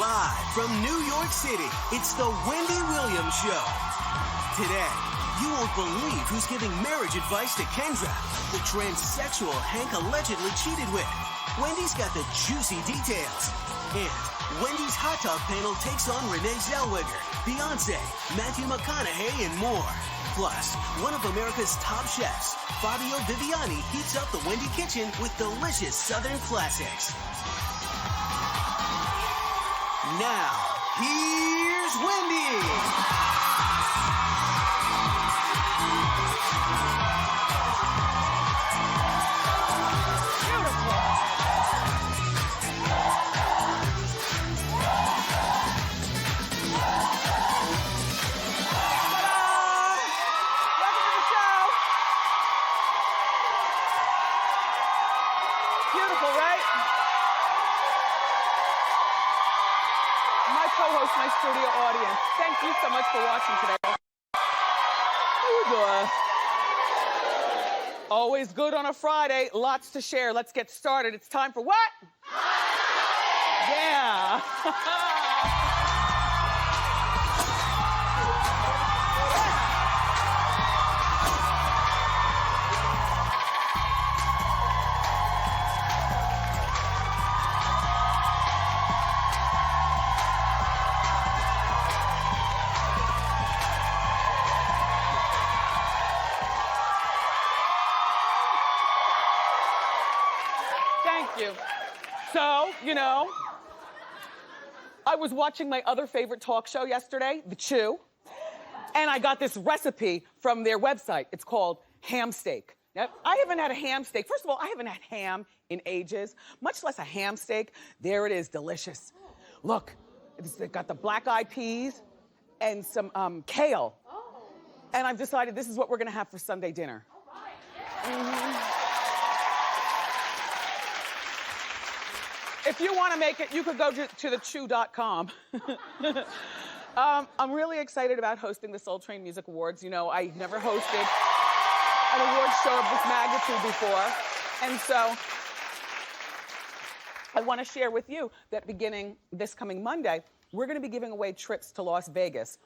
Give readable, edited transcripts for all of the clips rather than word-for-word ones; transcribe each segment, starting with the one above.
Live from New York City, it's the Wendy Williams Show. Today, you won't believe who's giving marriage advice to Kendra, the transsexual Hank allegedly cheated with. Wendy's got the juicy details. And Wendy's Hot Talk panel takes on Renee Zellweger, Beyonce, Matthew McConaughey, and more. Plus, one of America's top chefs, Fabio Viviani, heats up the Wendy kitchen with delicious Southern classics. Now, here's Wendy. My studio audience, thank you so much for watching today. Oh boy. Always good on a Friday, lots to share. Let's get started. It's time for what? Yeah. So, you know, I was watching my other favorite talk show yesterday, The Chew, and I got this recipe from their website. It's called ham steak. Now, I haven't had a ham steak. First of all, I haven't had ham in ages, much less a ham steak. There it is, delicious. Look, it's got the black-eyed peas and some kale. And I've decided this is what we're gonna have for Sunday dinner. If you want to make it, you could go to thechew.com. I'm really excited about hosting the Soul Train Music Awards. You know, I've never hosted an award show of this magnitude before. And so I want to share with you that beginning this coming Monday, we're going to be giving away trips to Las Vegas.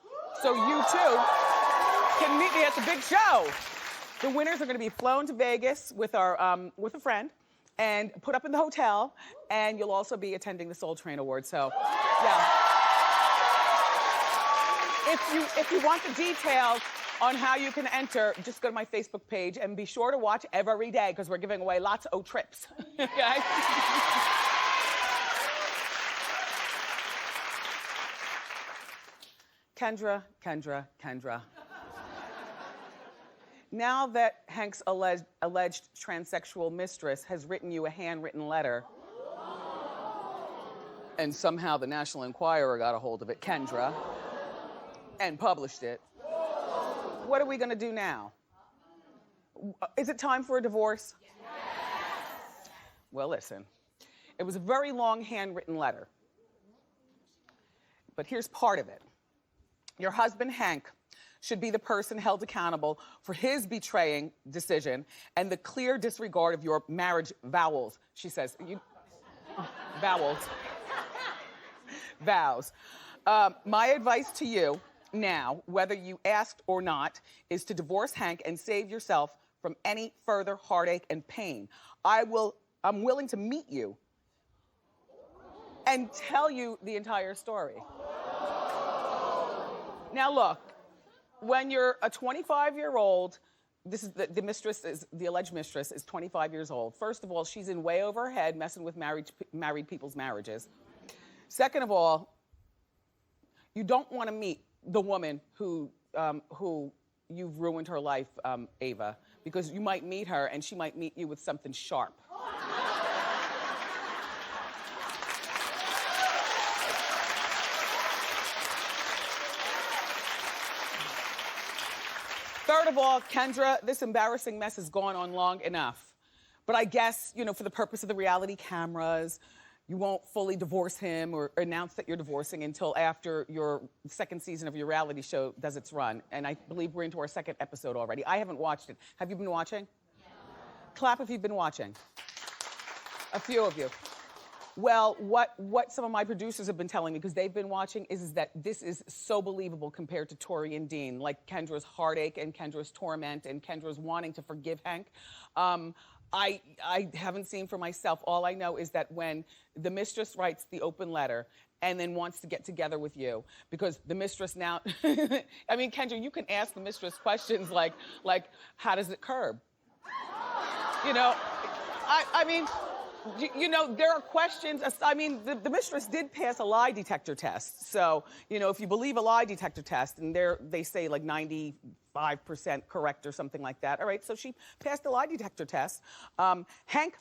So you too can meet me at the big show. The winners are going to be flown to Vegas with with a friend and put up in the hotel, and you'll also be attending the Soul Train Awards. So, yeah. If you want the details on how you can enter, just go to my Facebook page and be sure to watch every day because we're giving away lots of trips. Okay? Kendra. Now that Hank's alleged transsexual mistress has written you a handwritten letter, and somehow the National Enquirer got a hold of it, Kendra, and published it, what are we gonna do now? Is it time for a divorce? Yes. Well, listen, it was a very long handwritten letter, but here's part of it. Your husband, Hank, should be the person held accountable for his betraying decision and the clear disregard of your marriage vows, she says. Vows. My advice to you now, whether you asked or not, is to divorce Hank and save yourself from any further heartache and pain. I'm willing to meet you and tell you the entire story. Now look, when you're a 25-year-old, this is the alleged mistress is 25 years old. First of all, she's in way over her head messing with married people's marriages. Second of all, you don't want to meet the woman who you've ruined her life, Ava, because you might meet her and she might meet you with something sharp. Third of all, Kendra, this embarrassing mess has gone on long enough. But I guess, you know, for the purpose of the reality cameras, you won't fully divorce him or announce that you're divorcing until after your second season of your reality show does its run. And I believe we're into our second episode already. I haven't watched it. Have you been watching? Yeah. Clap if you've been watching. A few of you. Well, what some of my producers have been telling me, because they've been watching, is that this is so believable compared to Tori and Dean, like Kendra's heartache and Kendra's torment and Kendra's wanting to forgive Hank. I haven't seen for myself. All I know is that when the mistress writes the open letter and then wants to get together with you, because the mistress now, I mean, Kendra, you can ask the mistress questions like how does it curb? You know, I mean, you know, there are questions. I mean, the mistress did pass a lie detector test. So, you know, if you believe a lie detector test, and they say like 95% correct or something like that. All right, so she passed the lie detector test. Hank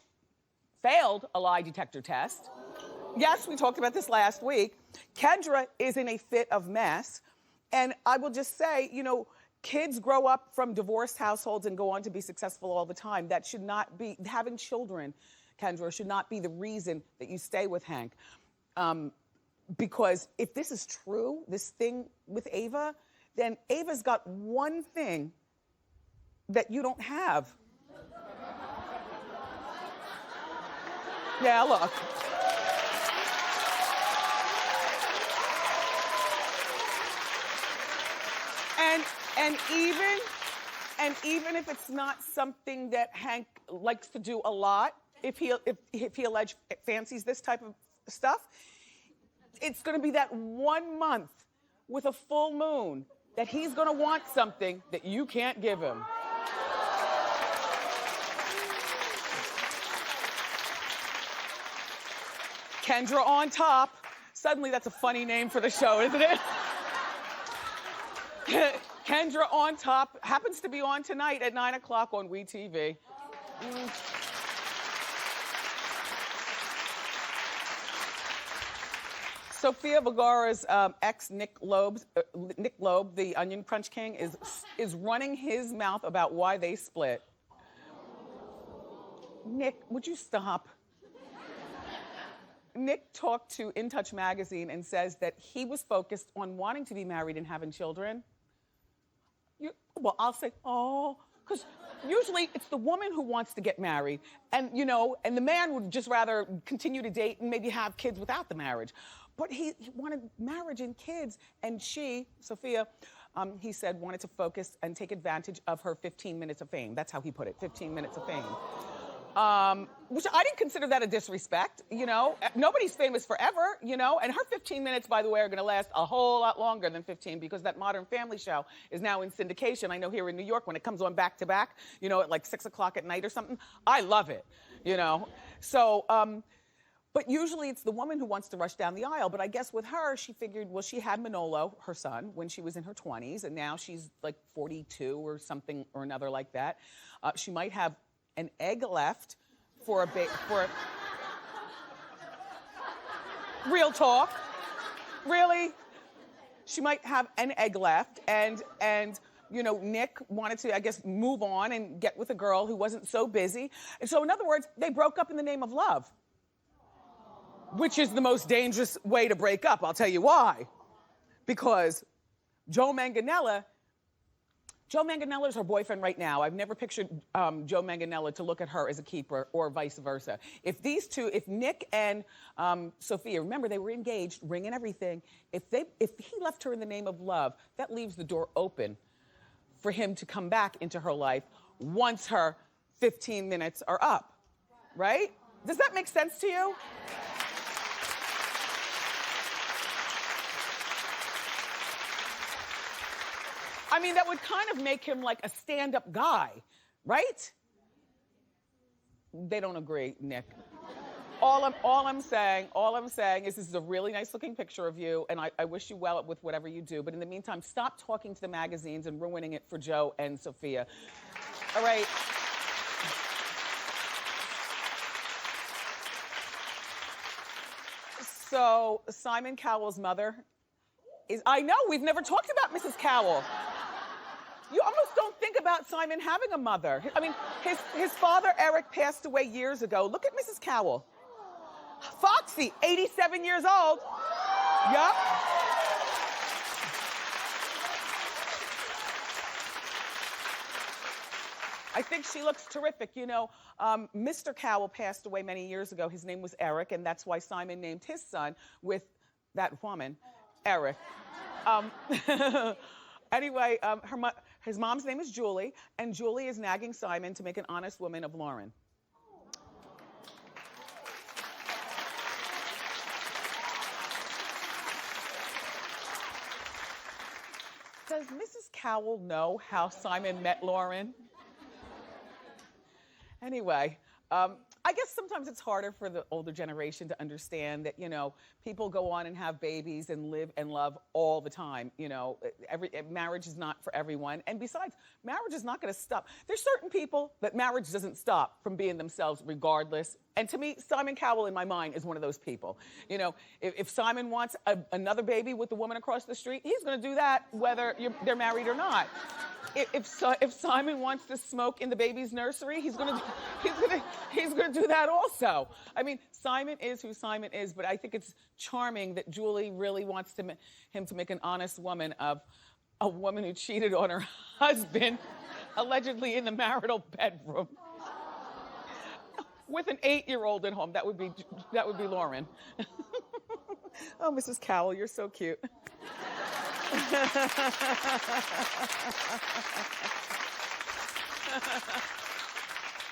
failed a lie detector test. Yes, we talked about this last week. Kendra is in a fit of mess. And I will just say, you know, kids grow up from divorced households and go on to be successful all the time. That should not be, having children, Kendra, should not be the reason that you stay with Hank. Because if this is true, this thing with Ava, then Ava's got one thing that you don't have. Yeah, look. And even if it's not something that Hank likes to do a lot, if he alleged fancies this type of stuff, it's gonna be that 1 month with a full moon that he's gonna want something that you can't give him. Kendra on top. Suddenly that's a funny name for the show, isn't it? Kendra on top happens to be on tonight at 9 o'clock on WeTV. Sofia Vergara's ex Nick Loeb, the Onion Crunch King, is running his mouth about why they split. Nick, would you stop? Nick talked to In Touch magazine and says that he was focused on wanting to be married and having children. Well, I'll say, oh, because usually it's the woman who wants to get married, and you know, and the man would just rather continue to date and maybe have kids without the marriage. But he wanted marriage and kids, and she, Sofia, he said, wanted to focus and take advantage of her 15 minutes of fame. That's how he put it, 15 minutes of fame. Which I didn't consider that a disrespect, you know? Nobody's famous forever, you know? And her 15 minutes, by the way, are gonna last a whole lot longer than 15 because that Modern Family show is now in syndication. I know here in New York when it comes on back to back, you know, at like 6 o'clock at night or something, I love it, you know? So, but usually it's the woman who wants to rush down the aisle. But I guess with her, she figured, well, she had Manolo, her son, when she was in her 20s, and now she's like 42 or something or another like that. She might have an egg left for a real talk, really. She might have an egg left, and you know, Nick wanted to, I guess, move on and get with a girl who wasn't so busy. And so in other words, they broke up in the name of love, which is the most dangerous way to break up. I'll tell you why. Because Joe Manganiello is her boyfriend right now. I've never pictured Joe Manganiello to look at her as a keeper or vice versa. If these two, if Nick and Sofia, remember they were engaged, ring and everything, if he left her in the name of love, that leaves the door open for him to come back into her life once her 15 minutes are up, right? Does that make sense to you? I mean, that would kind of make him like a stand-up guy, right? They don't agree, Nick. All I'm saying is this is a really nice looking picture of you, and I wish you well with whatever you do. But in the meantime, stop talking to the magazines and ruining it for Joe and Sofia. All right. So Simon Cowell's mother is, I know, we've never talked about Mrs. Cowell. You almost don't think about Simon having a mother. I mean, his father, Eric, passed away years ago. Look at Mrs. Cowell. Foxy, 87 years old. Yup. I think she looks terrific. You know, Mr. Cowell passed away many years ago. His name was Eric, and that's why Simon named his son with that woman, Eric. Anyway, his mom's name is Julie, and Julie is nagging Simon to make an honest woman of Lauren. Does Mrs. Cowell know how Simon met Lauren? Anyway, I guess sometimes it's harder for the older generation to understand that, you know, people go on and have babies and live and love all the time. You know, marriage is not for everyone. And besides, marriage is not going to stop. There's certain people that marriage doesn't stop from being themselves regardless. And to me, Simon Cowell in my mind is one of those people. You know, if Simon wants another baby with the woman across the street, he's going to do that whether they're married or not. If Simon wants to smoke in the baby's nursery, he's gonna do that also. I mean, Simon is who Simon is, but I think it's charming that Julie really wants him to make an honest woman of a woman who cheated on her husband, allegedly in the marital bedroom, with an 8-year-old at home. That would be Lauren. Oh, Mrs. Cowell, you're so cute.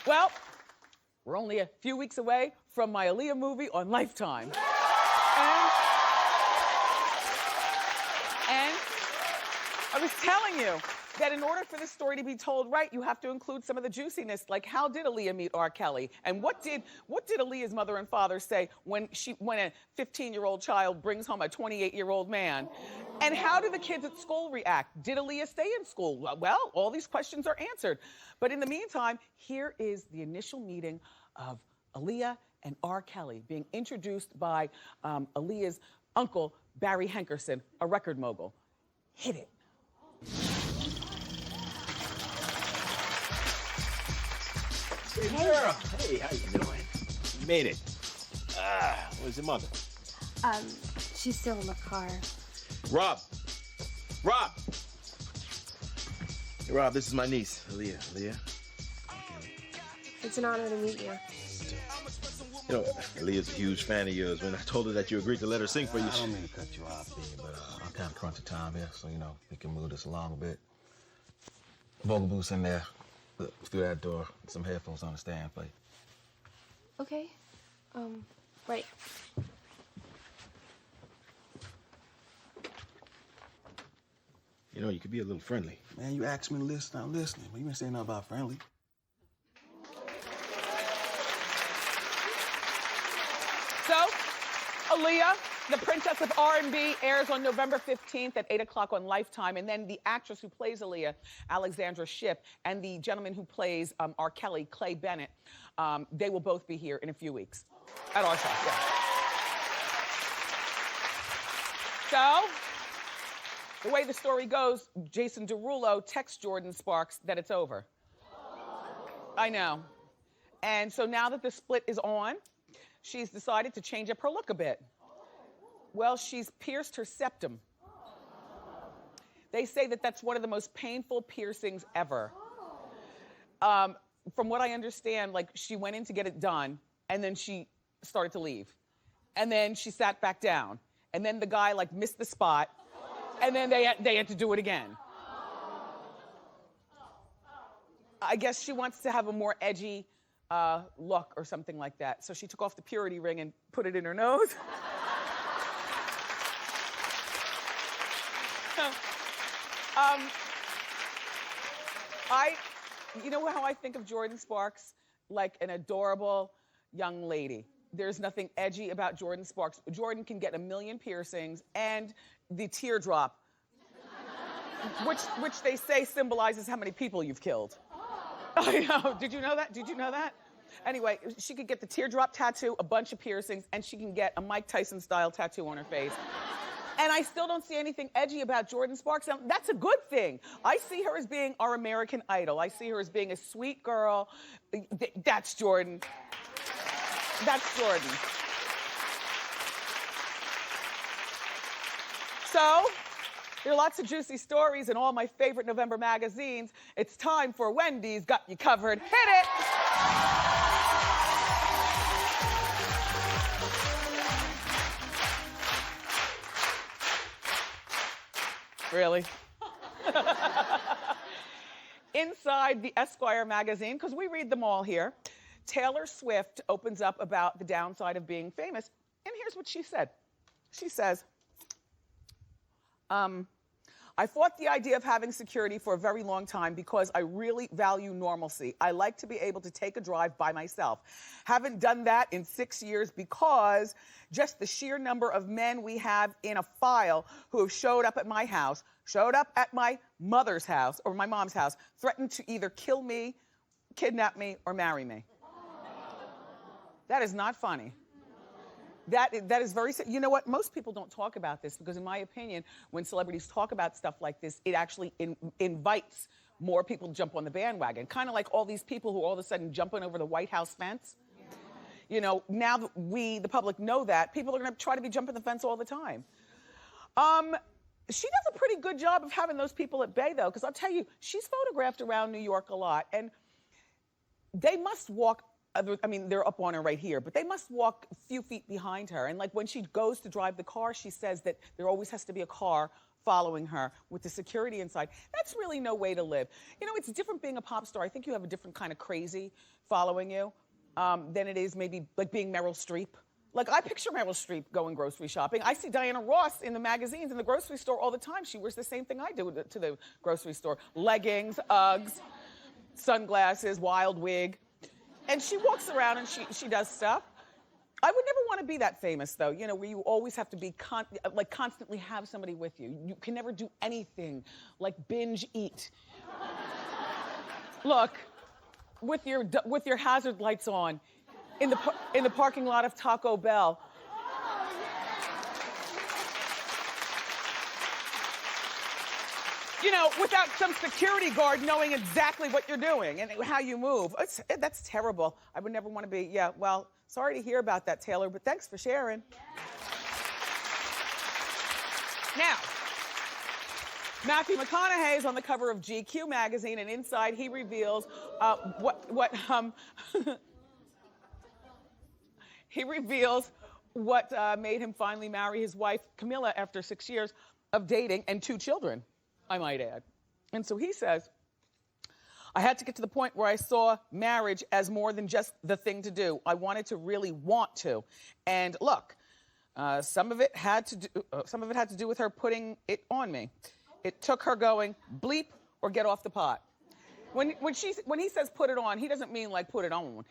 Well, we're only a few weeks away from my Aaliyah movie on Lifetime. And I was telling you that in order for this story to be told right, you have to include some of the juiciness, like how did Aaliyah meet R. Kelly? And what did Aaliyah's mother and father say when a 15-year-old child brings home a 28-year-old man? And how do the kids at school react? Did Aaliyah stay in school? Well, all these questions are answered. But in the meantime, here is the initial meeting of Aaliyah and R. Kelly being introduced by Aaliyah's uncle, Barry Hankerson, a record mogul. Hit it. Hey, girl. Hey, how you doing? You made it. Where's your mother? She's still in the car. Rob! Rob! Hey, Rob, this is my niece, Aaliyah. Aaliyah? It's an honor to meet you. You know, Aaliyah's a huge fan of yours. When I told her that you agreed to let her sing for you, I don't mean to cut you off, B, but I'm kind of crunching time here, so, you know, we can move this along a bit. Vocal booth's in there. Look, through that door. Some headphones on the stand for you. Okay. Right. you know, you could be a little friendly. Man, you asked me to listen, I'm listening. But you ain't saying nothing about friendly. So, Aaliyah, the Princess of R&B, airs on November 15th at 8 o'clock on Lifetime. And then the actress who plays Aaliyah, Alexandra Shipp, and the gentleman who plays R. Kelly, Clay Bennett, they will both be here in a few weeks at our show. Yeah. So, the way the story goes, Jason Derulo texts Jordin Sparks that it's over. I know. And so now that the split is on, she's decided to change up her look a bit. Well, she's pierced her septum. They say that that's one of the most painful piercings ever. From what I understand, like, she went in to get it done, and then she started to leave. And then she sat back down. And then the guy, like, missed the spot, and then they had to do it again. I guess she wants to have a more edgy look or something like that. So she took off the purity ring and put it in her nose. You know how I think of Jordin Sparks? Like an adorable young lady. There's nothing edgy about Jordin Sparks. Jordin can get 1 million piercings and the teardrop, which they say symbolizes how many people you've killed. I know. Did you know that? Did you know that? Anyway, she could get the teardrop tattoo, a bunch of piercings, and she can get a Mike Tyson style tattoo on her face. And I still don't see anything edgy about Jordin Sparks. Now, that's a good thing. I see her as being our American Idol. I see her as being a sweet girl. That's Jordin. That's Jordin. So, there are lots of juicy stories in all my favorite November magazines, It's time for Wendy's Got You Covered. Hit it! Really? Inside the Esquire magazine, because we read them all here, Taylor Swift opens up about the downside of being famous, and here's what she said. She says, I fought the idea of having security for a very long time because I really value normalcy. I like to be able to take a drive by myself. Haven't done that in 6 years because just the sheer number of men we have in a file who have showed up at my house, showed up at my mother's house or my mom's house, threatened to either kill me, kidnap me, or marry me. That is not funny. That is very, you know what, most people don't talk about this because in my opinion, when celebrities talk about stuff like this, it actually invites more people to jump on the bandwagon. Kind of like all these people who all of a sudden jumping over the White House fence. You know, now that we, the public, know that, people are gonna try to be jumping the fence all the time. She does a pretty good job of having those people at bay though, because I'll tell you, she's photographed around New York a lot and they must walk, I mean, they're up on her right here, but they must walk a few feet behind her. And like when she goes to drive the car, she says that there always has to be a car following her with the security inside. That's really no way to live. You know, it's different being a pop star. I think you have a different kind of crazy following you than it is maybe like being Meryl Streep. Like I picture Meryl Streep going grocery shopping. I see Diana Ross in the magazines in the grocery store all the time. She wears the same thing I do to the grocery store. Leggings, Uggs, sunglasses, wild wig. And she walks around and she does stuff. I would never want to be that famous though, you know, where you always have to be, constantly have somebody with you. You can never do anything like binge eat. Look, with your hazard lights on in the parking lot of Taco Bell. You know, without some security guard knowing exactly what you're doing and how you move. That's terrible. I would never want to be, yeah, well, sorry to hear about that, Taylor, but thanks for sharing. Now, Matthew McConaughey is on the cover of GQ magazine, and inside he reveals he reveals what made him finally marry his wife, Camilla, after 6 years of dating and 2 children. I might add. And so he says, I had to get to the point where I saw marriage as more than just the thing to do. I wanted to really want to. And look, some of it had to do with her putting it on me. It took her going, bleep or get off the pot. When he says put it on, he doesn't mean like put it on.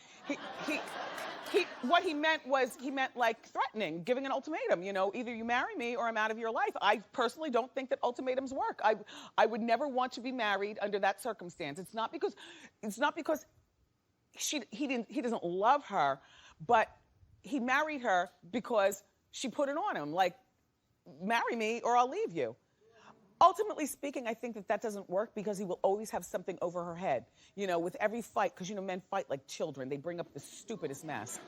What he meant was, like threatening, giving an ultimatum, you know, either you marry me or I'm out of your life. I personally don't think that ultimatums work. I would never want to be married under that circumstance. It's not because he doesn't love her, but he married her because she put it on him, like, marry me or I'll leave you. Ultimately speaking, I think that doesn't work because he will always have something over her head. You know, with every fight, because you know men fight like children. They bring up the stupidest mess.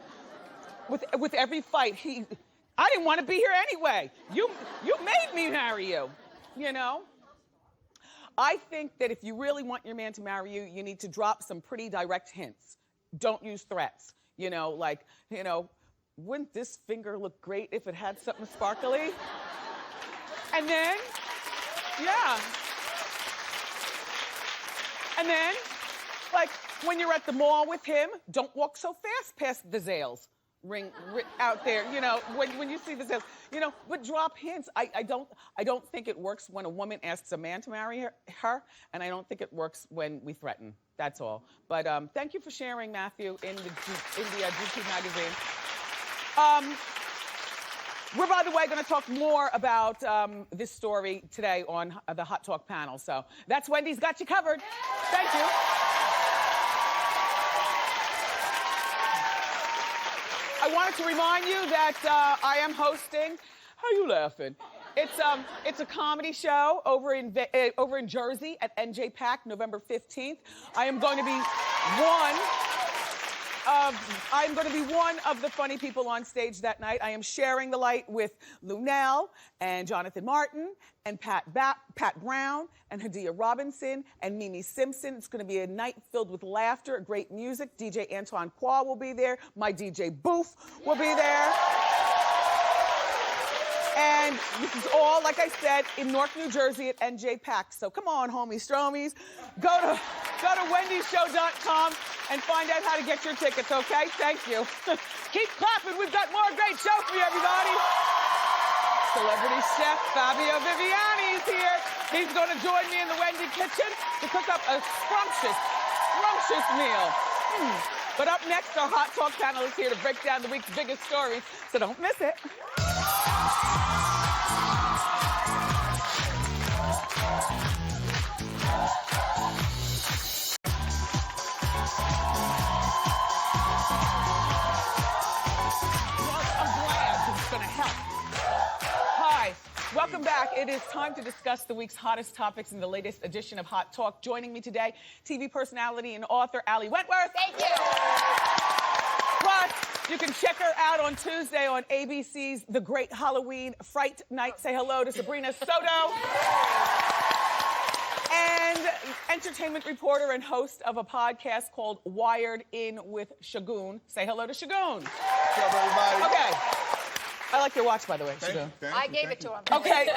With every fight, I didn't want to be here anyway. You made me marry you, you know? I think that if you really want your man to marry you, you need to drop some pretty direct hints. Don't use threats. You know, like, you know, wouldn't this finger look great if it had something sparkly? And then, yeah. And then, like, when you're at the mall with him, don't walk so fast past the Zales ring out there, you know, when you see the Zales, you know, but drop hints. I don't think it works when a woman asks a man to marry her, and I don't think it works when we threaten. That's all. But thank you for sharing, Matthew, in the GQ magazine. We're, by the way, going to talk more about this story today on the Hot Talk panel. So that's Wendy's Got You Covered. Thank you. I wanted to remind you that I am hosting. How are you laughing? It's a comedy show over in Jersey at NJ Pack, November 15th. I am going to be I'm going to be one of the funny people on stage that night. I am sharing the light with Lunel and Jonathan Martin and Pat Brown and Hadia Robinson and Mimi Simpson. It's going to be a night filled with laughter, great music. DJ Antoine Qua will be there. My DJ Boof will be there. And this is all, like I said, in Newark, New Jersey at NJ Pax. So come on, homies, stromies. Go to wendyshow.com and find out how to get your tickets, okay? Thank you. Keep clapping. We've got more great show for you, everybody. Celebrity chef Fabio Viviani is here. He's going to join me in the Wendy kitchen to cook up a scrumptious meal. But up next, our Hot Talk panel is here to break down the week's biggest stories, so don't miss it. Welcome back. It is time to discuss the week's hottest topics in the latest edition of Hot Talk. Joining me today, TV personality and author Aaliyah Wentworth. Thank you. Plus, you can check her out on Tuesday on ABC's The Great Halloween Fright Night. Say hello to Sabrina Soto. And entertainment reporter and host of a podcast called Wired In with Segun. Say hello to Segun. What's up, everybody? Okay. I like your watch, by the way. I gave it to him. Okay,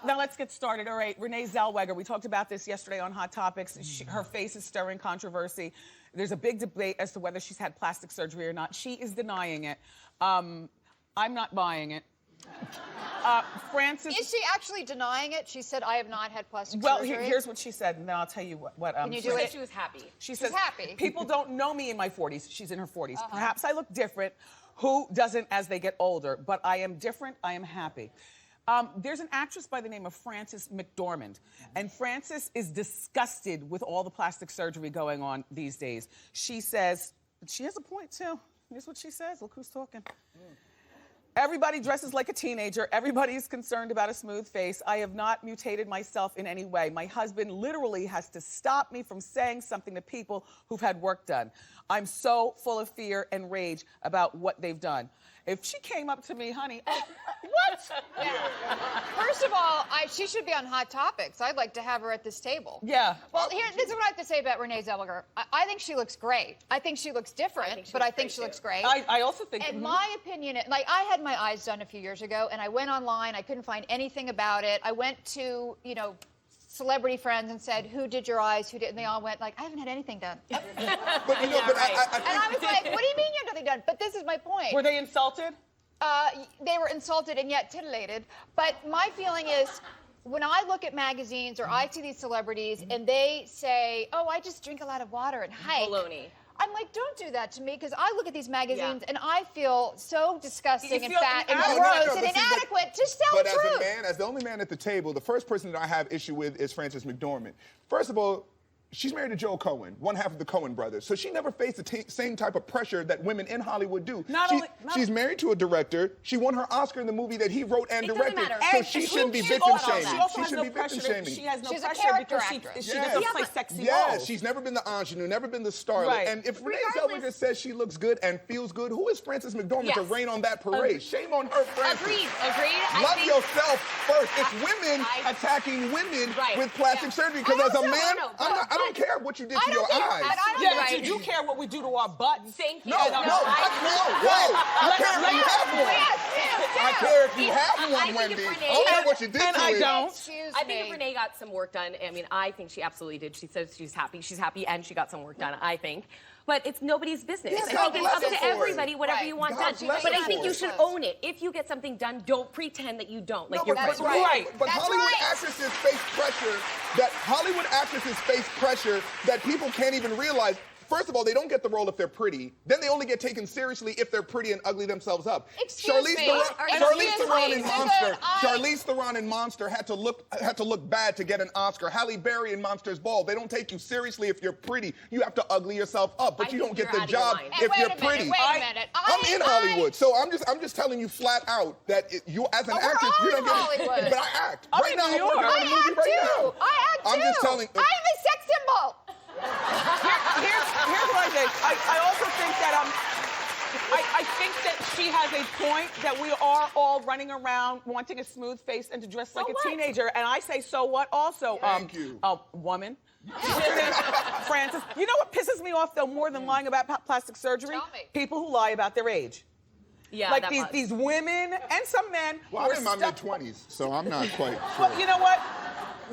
now let's get started. All right, Renee Zellweger, we talked about this yesterday on Hot Topics. Her face is stirring controversy. There's a big debate as to whether she's had plastic surgery or not. She is denying it. I'm not buying it. Frances... Is she actually denying it? She said, I have not had plastic surgery. Well, here's what she said, and then I'll tell you what Can you do it? She was happy. She's happy. People don't know me in my 40s. She's in her 40s. Perhaps I look different. Who doesn't as they get older? But I am different. I am happy. There's an actress by the name of Frances McDormand. And Frances is disgusted with all the plastic surgery going on these days. She says, she has a point too. Here's what she says. Look who's talking. Everybody dresses like a teenager. Everybody's concerned about a smooth face. I have not mutated myself in any way. My husband literally has to stop me from saying something to people who've had work done. I'm so full of fear and rage about what they've done. If she came up to me, honey, what? Yeah. First of all, she should be on Hot Topics. I'd like to have her at this table. Yeah. Well, this is what I have to say about Renee Zellweger. I think she looks great. I think she looks different, but I think she looks great. I also think... In my opinion, like, I had my eyes done a few years ago, and I went online. I couldn't find anything about it. I went to, celebrity friends and said, who did your eyes, who did, and they all went like, I haven't had anything done. But and I was like, what do you mean you have nothing done? But this is my point. Were they insulted? They were insulted and yet titillated. But my feeling is, when I look at magazines or I see these celebrities and they say, oh, I just drink a lot of water and hike. Baloney. I'm like, don't do that to me, because I look at these magazines and I feel so disgusting and fat and gross and inadequate. Just tell the truth. But as a man, as the only man at the table, the first person that I have issue with is Frances McDormand. First of all, she's married to Joel Cohen, one half of the Cohen brothers. So she never faced the same type of pressure that women in Hollywood do. She's married to a director. She won her Oscar in the movie that he wrote and directed. So she shouldn't be victim shaming. She shouldn't be victim shaming. She has no She's pressure a character because actress. she doesn't play sexy roles. Yeah, she's never been the ingenue, never been the starlet. Right. And if Renee Zellweger says she looks good and feels good, who is Frances McDormand to rain on that parade? Shame on her, Frances. Agreed. Love yourself first. It's women attacking women with plastic surgery. Because as a man, I don't care what you did to your eyes. But you do care what we do to our butts. Thank you. No. I care if you have one. I care if you have one, Wendy. I don't care what you did to it. I don't. I think if Renee got some work done, I mean, I think she absolutely did. She says she's happy. She's happy and she got some work done, I think. But it's nobody's business. Yes, I think it's up God to bless her everybody, whatever you want done. bless But her I think for you it. should own it. If you get something done, don't pretend that you don't. Like, No, you're That's right. right. But That's Hollywood right. actresses face pressure that people can't even realize. First of all, they don't get the role if they're pretty. Then they only get taken seriously if they're pretty and ugly themselves up. Excuse me. Charlize Theron in Monster. Segun, Charlize Theron in Monster had to look bad to get an Oscar. Halle Berry in Monsters Ball. They don't take you seriously if you're pretty. You have to ugly yourself up, but you don't get the job if you're pretty. Wait a minute. I'm in Hollywood, so I'm just telling you flat out that you, as an actress, you don't get Hollywood. it. But I act. I'm Right in now, New I'm York. working on a movie right now. I act too. I'm just telling. I'm a sex symbol. Here's what I think. I also think that I think that she has a point that we are all running around wanting a smooth face and to dress like a teenager. And I say, so what also, Thank you. Woman. Francis, you know what pisses me off though more than lying about plastic surgery? Tell me. People who lie about their age. Yeah, Like that these women and some men. Well, who I'm are in my stuck- mid-20s, so I'm not quite sure. Well, you know what?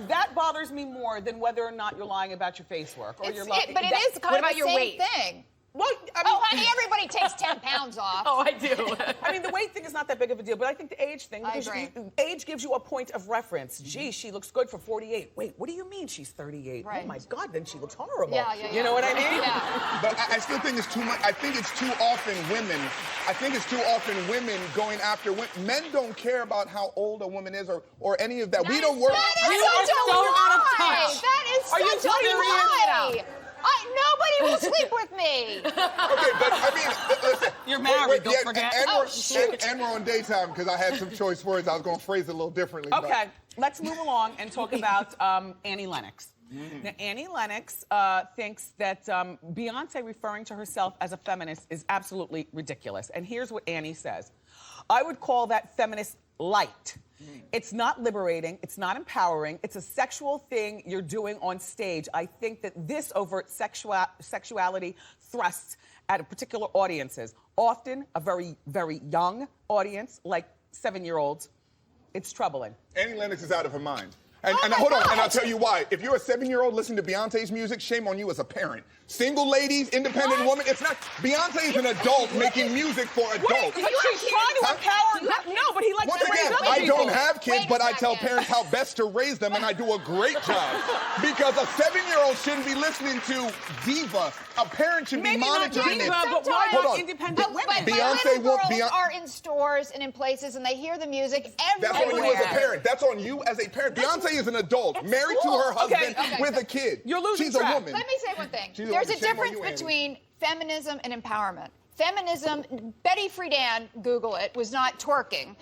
That bothers me more than whether or not you're lying about your face work or you're lying. But it is kind What of about the your same weight? thing. Well, I mean, Oh, honey, everybody takes 10 pounds off. Oh, I do. I mean, the weight thing is not that big of a deal, but I think the age thing, I because agree. age gives you a point of reference. Gee, she looks good for 48. Wait, what do you mean she's 38? Right. Oh my God, then she looks horrible. Yeah. You know what I mean? Yeah. But I still think it's too much. I think it's too often women. I think it's too often women going after women. Men don't care about how old a woman is or any of that. We don't work. That You is are such a so out of lie. touch. That is Are you such a serious? lie. Nobody will sleep with me. Okay, but I mean, listen. You're married, don't forget. And we're on daytime because I had some choice words. I was going to phrase it a little differently. but- Okay, let's move along and talk about Annie Lennox. Now, Annie Lennox thinks that Beyonce referring to herself as a feminist is absolutely ridiculous. And here's what Annie says. I would call that feminist light. It's not liberating, it's not empowering, it's a sexual thing you're doing on stage. I think that this overt sexuality thrusts at particular audiences, often a very, very young audience, like 7-year-olds. It's troubling. Annie Lennox is out of her mind. And hold on, and I'll tell you why. If you're a 7-year-old listening to Beyonce's music, shame on you as a parent. Single ladies, independent woman, it's not. Beyonce is an adult making music for adults. But she's trying to empower. No, but he likes Once to raise again, other I people. don't have kids, Wait a but I tell second. parents how best to raise them, and I do a great job. Because a 7-year-old shouldn't be listening to diva. A parent should Maybe be not monitoring diva, it. but why Hold not on. independent But women? Beyonce little will- girls Beyonce- are in stores and in places, and they hear the music That's everywhere. on you as a parent. That's on you as a parent. Beyonce is an adult, married to her husband Okay. with a kid. You're losing She's track. a woman. Let me say one thing. She's There's a shame on difference you, Annie. between feminism and empowerment. Feminism, Betty Friedan, Google it, was not twerking.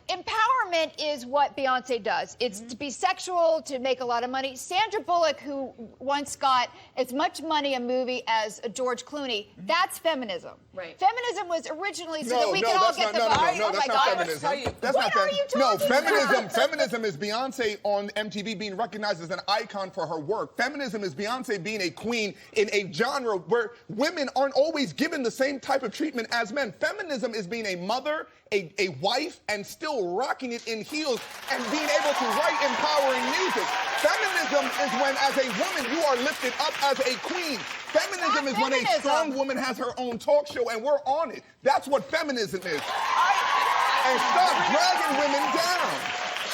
Empowerment is what Beyonce does. It's to be sexual, to make a lot of money. Sandra Bullock, who once got as much money a movie as George Clooney, that's feminism. Right. Feminism was originally so that we could all get the vote. No, Oh that's my not God. feminism. That's What not are you No, talking feminism. about? Feminism is Beyonce on MTV being recognized as an icon for her work. Feminism is Beyonce being a queen in a genre where women aren't always given the same type of treatment as men. Feminism is being a mother, a wife, and still rocking it in heels and being able to write empowering music. Feminism is when, as a woman, you are lifted up as a queen. Feminism is when a feminism. strong woman has her own talk show, and we're on it. That's what feminism is. And stop dragging women down.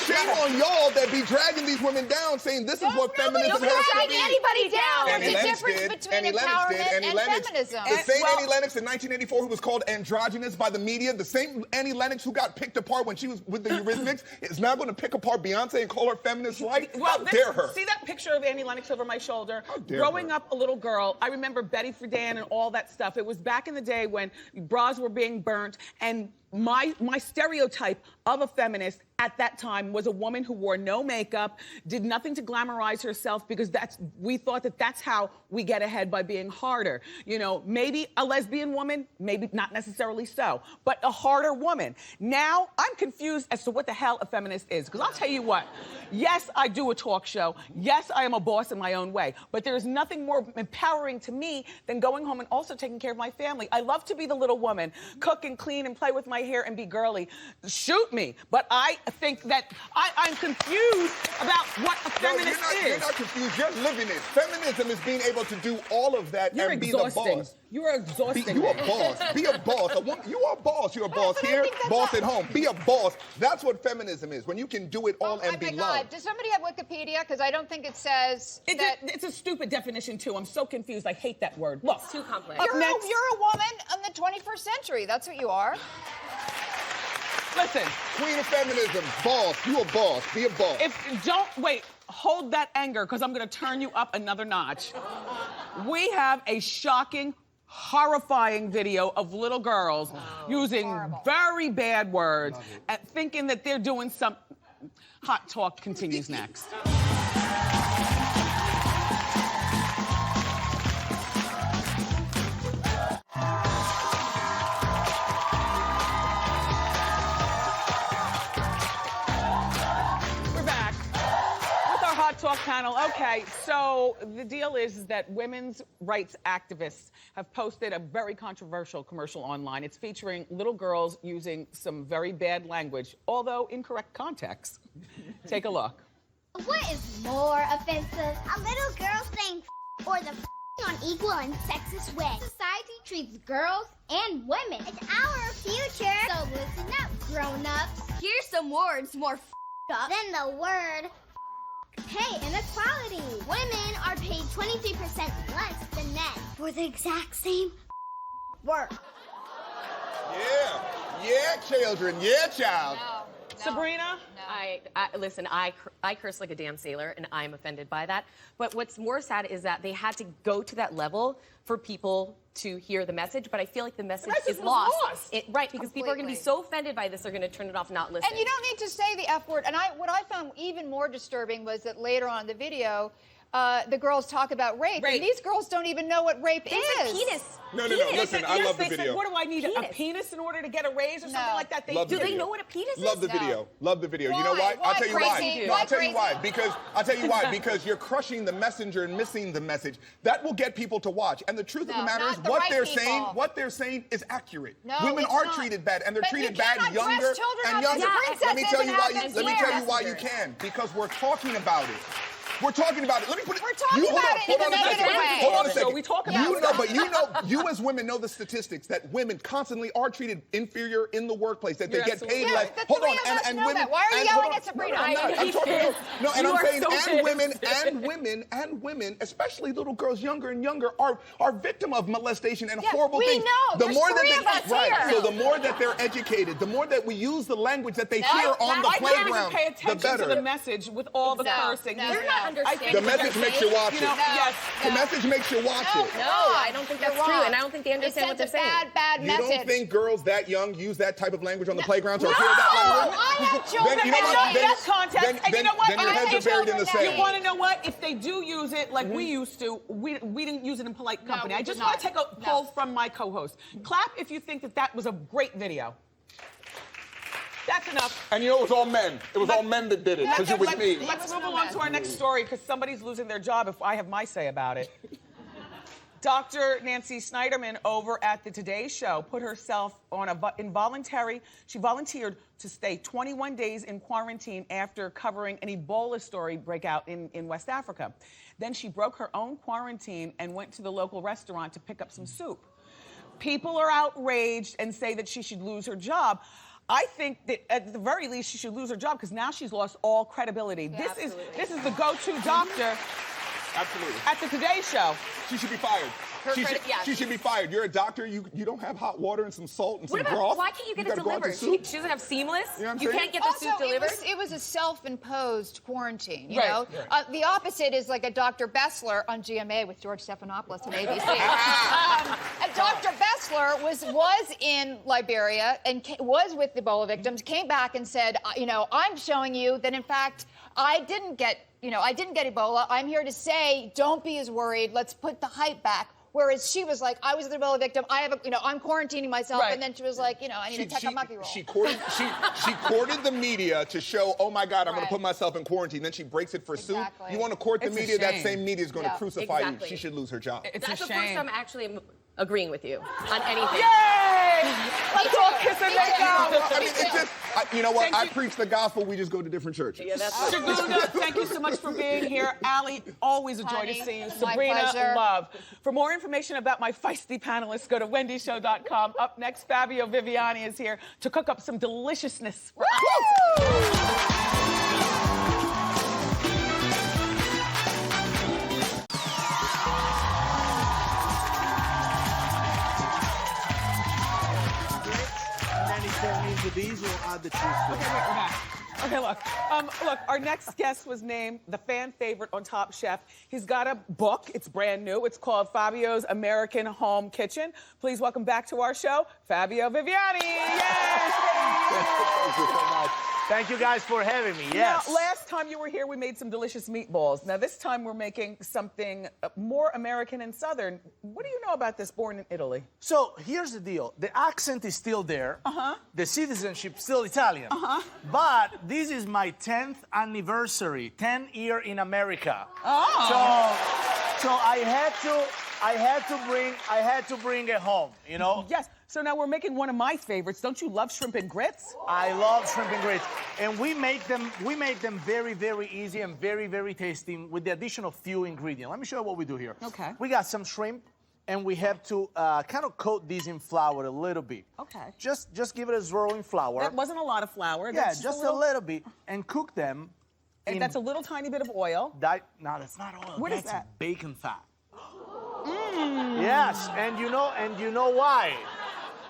Shame on y'all that be dragging these women down, saying this is what feminism Nobody's has to dragging be. anybody down. Annie There's a Lennox difference did. between Annie Lennox did. empowerment Annie and Lennox. feminism. The same well- Annie Lennox in 1984 who was called androgynous by the media, the same Annie Lennox who got picked apart when she was with the Eurythmics, is now going to pick apart Beyonce and call her feminist light? How dare her? See that picture of Annie Lennox over my shoulder? dare Growing her. up a little girl, I remember Betty Friedan and all that stuff. It was back in the day when bras were being burnt, and my stereotype of a feminist at that time was a woman who wore no makeup, did nothing to glamorize herself, because we thought that that's how we get ahead, by being harder. You know, maybe a lesbian woman, maybe not necessarily so, but a harder woman. Now I'm confused as to what the hell a feminist is, because I'll tell you what, yes, I do a talk show. Yes, I am a boss in my own way, but there's nothing more empowering to me than going home and also taking care of my family. I love to be the little woman, cook and clean and play with my hair and be girly. Shoot me, but I think that I'm confused about what a feminist you're is. not confused. You're living it. Feminism is being able to do all of that You're and exhausting. be the boss. You're exhausting. You a me. boss. Be a boss. You are a boss. You're a boss but I here, think that's boss not- at home. Be a boss. That's what feminism is. When you can do it all Oh and my be God. loved. Does somebody have Wikipedia? Because I don't think it says that. It's a stupid definition too. I'm so confused. I hate that word. Look. Too complex. Up You're next. a woman in the 21st century. That's what you are. Listen, Queen of feminism. Boss. You a boss. Be a boss. hold that anger, because I'm gonna turn you up another notch. We have a shocking, horrifying video of little girls using very bad words and thinking that they're doing some. Hot Talk continues next. Talk panel. Okay, so the deal is that women's rights activists have posted a very controversial commercial online. It's featuring little girls using some very bad language, although incorrect context. Take a look. What is more offensive? A little girl saying or the unequal and sexist way. Society treats girls and women. It's our future. So listen up, grown-ups. Here's some words more up than the word pay inequality. Women are paid 23% less than men for the exact same work. Yeah, children. Yeah, child. Sabrina? Listen, I curse like a damn sailor, and I'm offended by that. But what's more sad is that they had to go to that level for people to hear the message, but I feel like the message is lost. Right, because people are going to be so offended by this, they're going to turn it off and not listen. And you don't need to say the F word. And what I found even more disturbing was that later on in the video, the girls talk about rape. And these girls don't even know what rape is. It's a penis. No, listen, I love the They said, video. what do I need, a penis in order to get a raise or something like that? Love the Do they video. know what a penis is? Love the video. Love the video. You know Why? why? I'll tell you Crazy? why. Why I'll tell you why. crazy? I'll tell you why. Because you're crushing the messenger and missing the message. That will get people to watch. And the truth of the matter is, what they're saying is accurate. No, women it's are not. treated bad, and they're But treated you bad cannot younger dress children and up younger. as Let me tell you why. princesses Let me and tell you have why you messengers. can. Because we're talking about it. We're talking about it. Let me put it. We're talking about it in a negative way. Hold on a second. So we talk about You as women know the statistics that women constantly are treated inferior in the workplace, that they get paid less. The Hold three on, of us and know women. that. Why are you and yelling hold on. at Sabrina? No, I'm not. I'm talking. No, and You I'm are saying, so and women, especially little girls younger and younger, are victim of molestation and horrible we things. know. The There's more three that of us here. So the more that they're educated, the more that we use the language that they hear on the I can't even playground, pay the attention better. to the message with all the cursing. They're not understanding. The message makes you watch it. Yes. The message makes you watch it. No, I don't think that's true, and I don't think they understand what they're saying. Bad You message. don't think girls that young use that type of language on the playgrounds or hear that language? I have children. Then you know what? Enough context. And you know what? Then your heads are buried in the sand. You want to know what? If they do use it like we used to, we didn't use it in polite company. we I just did want to not. take a poll from my co-host. Clap if you think that was a great video. That's enough. And you know, it was all men. It was all men that did it, because it was me. Let's move along to our next story, because somebody's losing their job if I have my say about it. Dr. Nancy Snyderman over at the Today Show put herself on she volunteered to stay 21 days in quarantine after covering an Ebola story breakout in West Africa. Then she broke her own quarantine and went to the local restaurant to pick up some soup. People are outraged and say that she should lose her job. I think that at the very least she should lose her job because now she's lost all credibility. Yeah, this is the go-to doctor at the Today Show. She should be fired. She should be fired. You're a doctor. You don't have hot water and some salt and some broth. Why can't you get it gotta go out to delivered? soup? She doesn't have seamless. You know what I'm You saying? can't get the soup delivered. It was a self-imposed quarantine, you Right, know? right. The opposite is like a Dr. Bessler on GMA with George Stephanopoulos on ABC. And Dr. Bessler was in Liberia and was with the Ebola victims, came back and said, I'm showing you that, in fact, I didn't get Ebola. I'm here to say, don't be as worried. Let's put the hype back. Whereas she was like, I was the Ebola victim. I'm quarantining myself. Right. And then she was like, I need to take a monkey roll. She courted the media to show, oh my God, I'm going to put myself in quarantine. Then she breaks it for soup. You want to court the It's a media? That shame. same media is going to crucify Exactly. you. She should lose her job. It's That's a the first shame. time I'm actually agreeing with you on anything. Yay! Let's all kiss and make out. I mean, it's just, you know what? I preach the gospel. We just go to different churches. Yeah, that's right. Segun, thank you so much for being here. Allie, always a joy to see you. my Sabrina, pleasure. love. For more information about my feisty panelists, go to wendyshow.com. Up next, Fabio Viviani is here to cook up some deliciousness for us. These or add the cheese. Okay, wait, we're back. Okay, look, our next guest was named the fan favorite on Top Chef. He's got a book. It's brand new. It's called Fabio's American Home Kitchen. Please welcome back to our show, Fabio Viviani. Yay! Thank you so much. Thank you guys for having me. Yes. Now, last time you were here, we made some delicious meatballs. Now, this time we're making something more American and Southern. What do you know about this, born in Italy? So here's the deal. The accent is still there. The citizenship still Italian. But this is my 10th anniversary, 10 year in America. So I had to bring it home, you know? Yes. So now we're making one of my favorites. Don't you love shrimp and grits? I love shrimp and grits. And we make them very, very easy and very, very tasty with the addition of few ingredients. Let me show you what we do here. Okay. We got some shrimp, and we have to kind of coat these in flour a little bit. Okay. Just give it a swirl in flour. That wasn't a lot of flour. Yeah, That's just a little bit, and cook them. And that's a little tiny bit of oil. No, that's not oil. What is that's that? bacon fat. Yes, and you know why?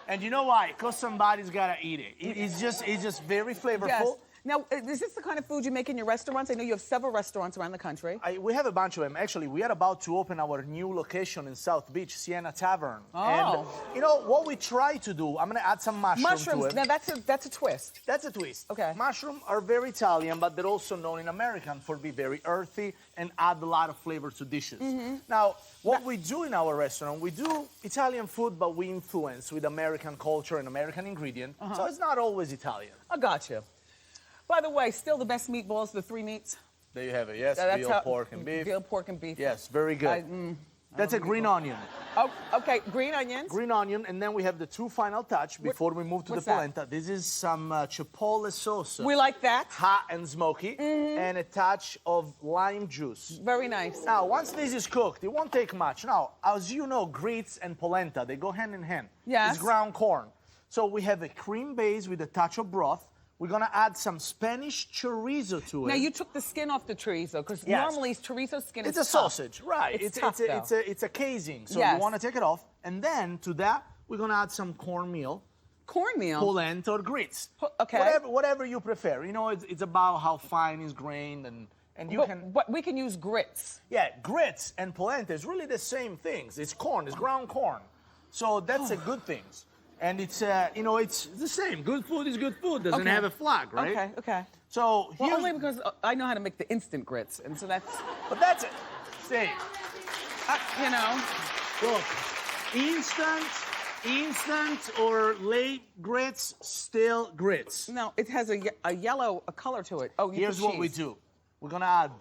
And you know why? Because somebody's gotta eat it. It's just very flavorful. Yes. Now, is this the kind of food you make in your restaurants? I know you have several restaurants around the country. We have a bunch of them. Actually, we are about to open our new location in South Beach, Sienna Tavern. Oh. And you know what we try to do? I'm gonna add some mushrooms to it. Now that's a twist. That's a twist. Okay. Mushrooms are very Italian, but they're also known in American for being very earthy and add a lot of flavor to dishes. Now, what we do in our restaurant, we do Italian food, but we influence with American culture and American ingredient. So it's not always Italian. I got you. By the way, still the best meatballs, the 3 meats. There you have it. Yes, That's veal, pork, and beef. Veal, pork, and beef. Yes, very good. That's a green onion. Oh, okay, green onions. Green onion, and then we have the 2 final touch before we move to the what's that? polenta. This is some chipotle sauce. We like that. Hot and smoky, and a touch of lime juice. Very nice. Now, once this is cooked, it won't take much. Now, as you know, grits and polenta, they go hand in hand. Yes. It's ground corn. So we have a cream base with a touch of broth. We're gonna add some Spanish chorizo to it. Now, you took the skin off the chorizo, because Yes. normally chorizo skin It's is a tough. sausage, right? It's tough, though. It's a casing, so Yes. you want to take it off, and then to that we're gonna add some cornmeal, Cornmeal? polenta or grits, okay. whatever you prefer. You know, it's about how fine is grained, and you can. But we can use grits. Yeah, grits and polenta is really the same things. It's corn, it's ground corn, so that's a good thing. And it's it's the same. Good food is good food. Doesn't have a flag, right? Okay, okay. So Well, here's, only because I know how to make the instant grits, and so that's, but that's it. See. you know. Look, instant or late grits, still grits. No, it has a yellow color to it. Oh, you Here's put what we cheese. do. We're gonna add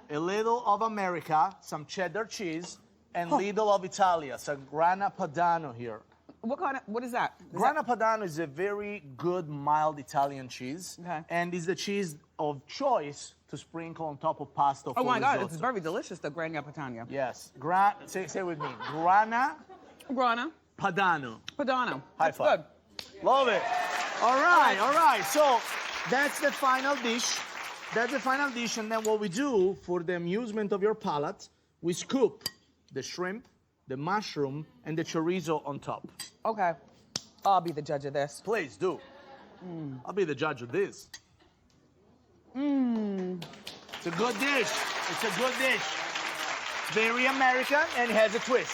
a little of America, some cheddar cheese, and little of Italia, some Grana Padano here. What is that? Grana Padano is a very good, mild Italian cheese, Okay. and is the cheese of choice to sprinkle on top of pasta. Oh for my God, risotto. it's very delicious, the Grana Padano. Yes, say with me, Grana Grana Padano. Padano. High That's five. good. Love it. All right. So that's the final dish. And then what we do for the amusement of your palate, we scoop the shrimp, the mushroom, and the chorizo on top. Okay. I'll be the judge of this. Please do. I'll be the judge of this. It's a good dish. Very American and has a twist.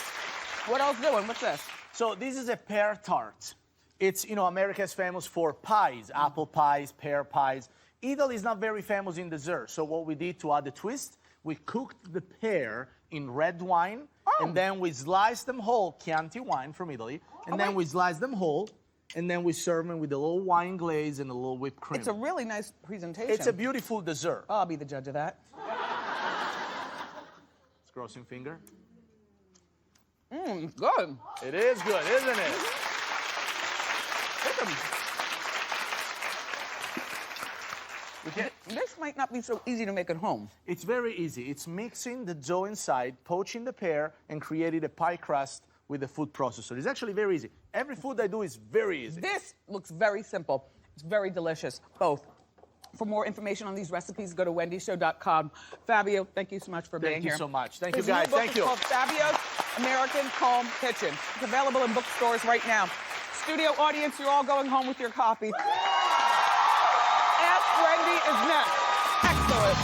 What else doing? What's this? So this is a pear tart. It's, America is famous for pies, apple pies, pear pies. Italy is not very famous in dessert. So what we did to add the twist, we cooked the pear in red wine, and then we sliced them whole, Chianti wine from Italy, and then we sliced them whole, and then we serve them with a little wine glaze and a little whipped cream. It's a really nice presentation. It's a beautiful dessert. I'll be the judge of that. It's crossing finger. Good. It is good, isn't it? This might not be so easy to make at home. It's very easy. It's mixing the dough inside, poaching the pear, and creating a pie crust with a food processor. It's actually very easy. Every food I do is very easy. This looks very simple. It's very delicious, both. For more information on these recipes, go to wendyshow.com. Fabio, thank you so much for being here. Thank you so much. Thank you, His new guys. book Thank is you. called Fabio's American Home Kitchen. It's available in bookstores right now. Studio audience, you're all going home with your copy. Ask Wendy is next. Excellent.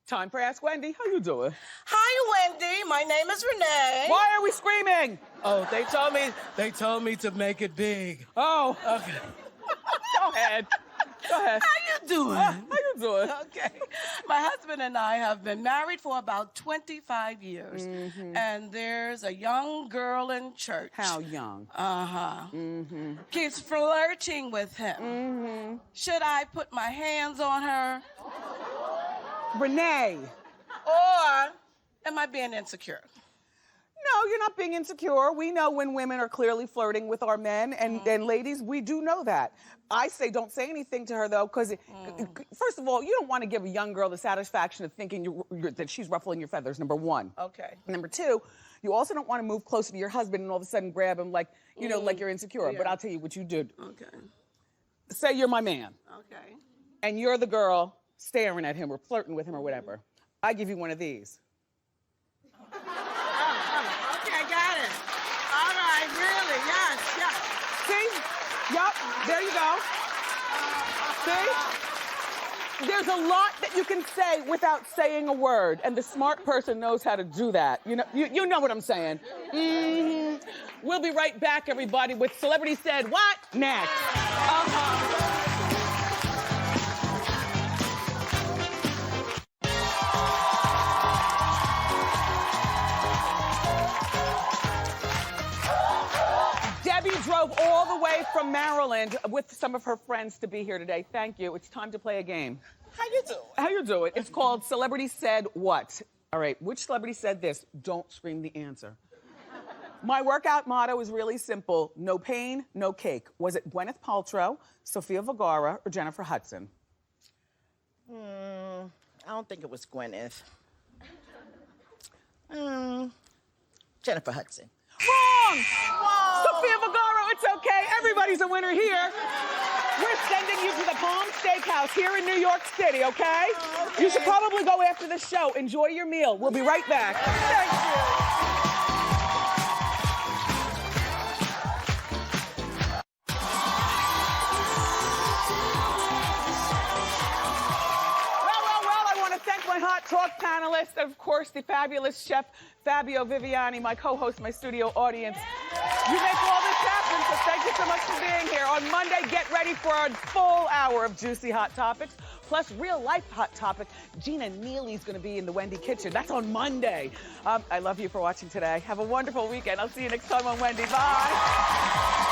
Time for Ask Wendy. How you doing? Hi, Wendy. My name is Renee. Why are we screaming? Oh, they told me to make it big. Oh. Okay. Go ahead. Go ahead. How you doing? How you doing? Okay. My husband and I have been married for about 25 years. And there's a young girl in church. How young? Uh-huh. Keeps flirting with him. Should I put my hands on her? Renee. Or am I being insecure? No, you're not being insecure. We know when women are clearly flirting with our men, and ladies, we do know that. I say don't say anything to her, though, because first of all, you don't want to give a young girl the satisfaction of thinking that she's ruffling your feathers, number one. Okay. Number two, you also don't want to move closer to your husband and all of a sudden grab him like, you know, like you're insecure. Yeah. But I'll tell you what you did. Okay. Say you're my man. Okay. And you're the girl staring at him or flirting with him or whatever. I give you one of these. Okay, got it. All right, really, yes. See? Yup, there you go. See? There's a lot that you can say without saying a word, and the smart person knows how to do that. You know what I'm saying. We'll be right back, everybody, with Celebrity Said What next. Debbie drove all the way from Maryland with some of her friends to be here today. Thank you. It's time to play a game. How you doing? How you doing? It's called Celebrity Said What. All right, which celebrity said this? Don't scream the answer. My workout motto is really simple. No pain, no cake. Was it Gwyneth Paltrow, Sofia Vergara, or Jennifer Hudson? I don't think it was Gwyneth. Jennifer Hudson. Wrong! Sofia Vergara, it's okay. Everybody's a winner here. We're sending you to the Palm Steakhouse here in New York City, okay? You should probably go after the show. Enjoy your meal. We'll be right back. Thank you. My Hot Talk panelists, of course, the fabulous chef Fabio Viviani, my co-host, my studio audience. You make all this happen, so thank you so much for being here. On Monday, get ready for a full hour of juicy hot topics, plus real-life hot topic. Gina Neely's going to be in the Wendy kitchen. That's on Monday. I love you for watching today. Have a wonderful weekend. I'll see you next time on Wendy. Bye.